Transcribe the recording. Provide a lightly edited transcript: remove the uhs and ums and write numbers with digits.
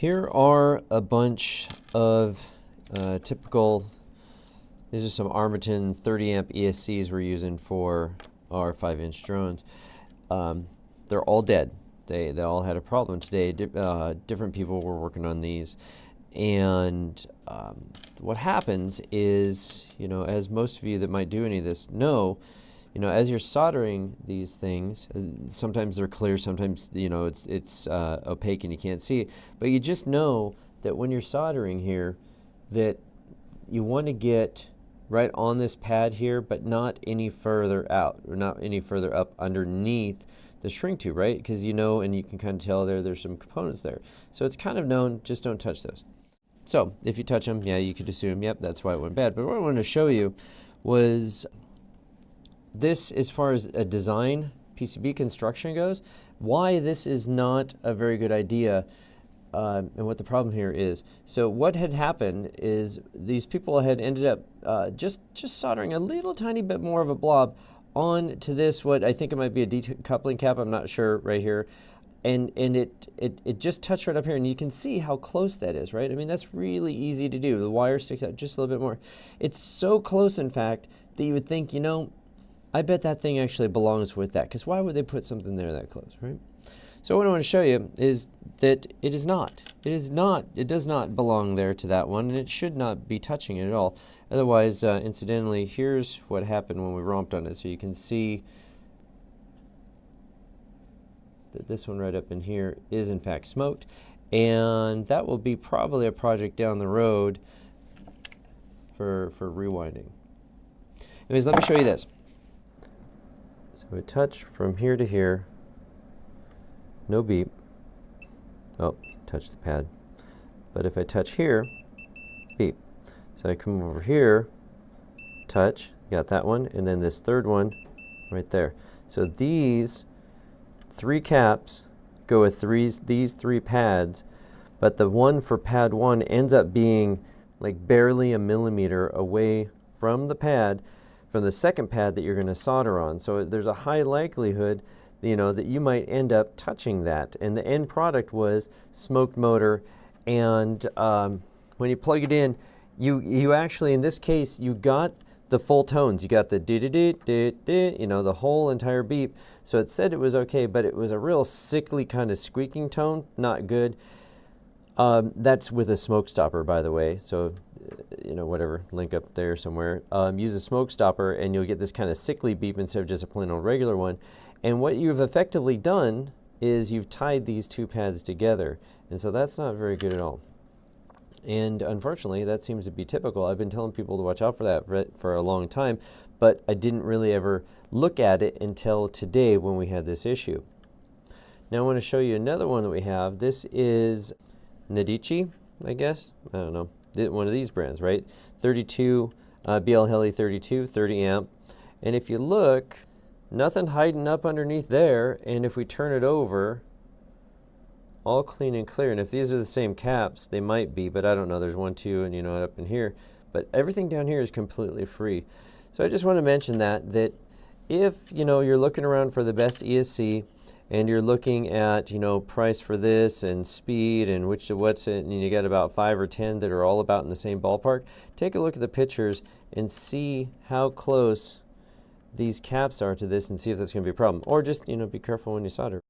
Here are a bunch of typical, these are some Armattan 30 amp ESCs we're using for our 5-inch drones. They're all dead. They all had a problem today. Different people were working on these. And what happens is, as most of you that might do any of this know, as you're soldering these things, sometimes they're clear, sometimes, it's opaque and you can't see it. But you just know that when you're soldering here, that you want to get right on this pad here, but not any further out, or not any further up underneath the shrink tube, right? Because and you can kind of tell there's some components there. So it's kind of known, just don't touch those. So if you touch them, yeah, you could assume, yep, that's why it went bad. But what I wanted to show you was this, as far as a design PCB construction goes, why this is not a very good idea, and what the problem here is. So what had happened is these people had ended up just soldering a little tiny bit more of a blob onto this, what I think it might be a decoupling cap, I'm not sure, right here. And it just touched right up here, and you can see how close that is, right? I mean, that's really easy to do. The wire sticks out just a little bit more. It's so close, in fact, that you would think, I bet that thing actually belongs with that, because why would they put something there that close, right? So what I want to show you is that it is not. It does not belong there to that one, and it should not be touching it at all. Otherwise, incidentally, here's what happened when we romped on it. So you can see that this one right up in here is in fact smoked, and that will be probably a project down the road for rewinding. Anyways, let me show you this. So I touch from here to here, no beep. Oh, touch the pad. But if I touch here, beep. So I come over here, touch, got that one, and then this third one right there. So these 3 caps go with these 3 pads, but the one for pad 1 ends up being like barely a millimeter away from the pad, from the second pad that you're going to solder on. So there's a high likelihood, that you might end up touching that. And the end product was smoked motor. And when you plug it in, you actually, in this case, you got the full tones. You got the the whole entire beep. So it said it was okay, but it was a real sickly kind of squeaking tone, not good. That's with a smoke stopper, by the way. So, whatever, link up there somewhere. Use a smoke stopper and you'll get this kind of sickly beep instead of just a plain old regular one. And what you've effectively done is you've tied these 2 pads together. And so that's not very good at all. And unfortunately, that seems to be typical. I've been telling people to watch out for that for a long time, but I didn't really ever look at it until today when we had this issue. Now I want to show you another one that we have. This is Nadici, I guess. I don't know. One of these brands, right? 32, BL Heli 32, 30 amp. And if you look, nothing hiding up underneath there. And if we turn it over, all clean and clear. And if these are the same caps, they might be, but I don't know. There's 1, 2, and up in here. But everything down here is completely free. So I just want to mention that if you're looking around for the best ESC, and you're looking at price for this and speed and what's it, and you got about 5 or 10 that are all about in the same ballpark, take a look at the pictures and see how close these caps are to this, and see if that's going to be a problem. Or just be careful when you solder.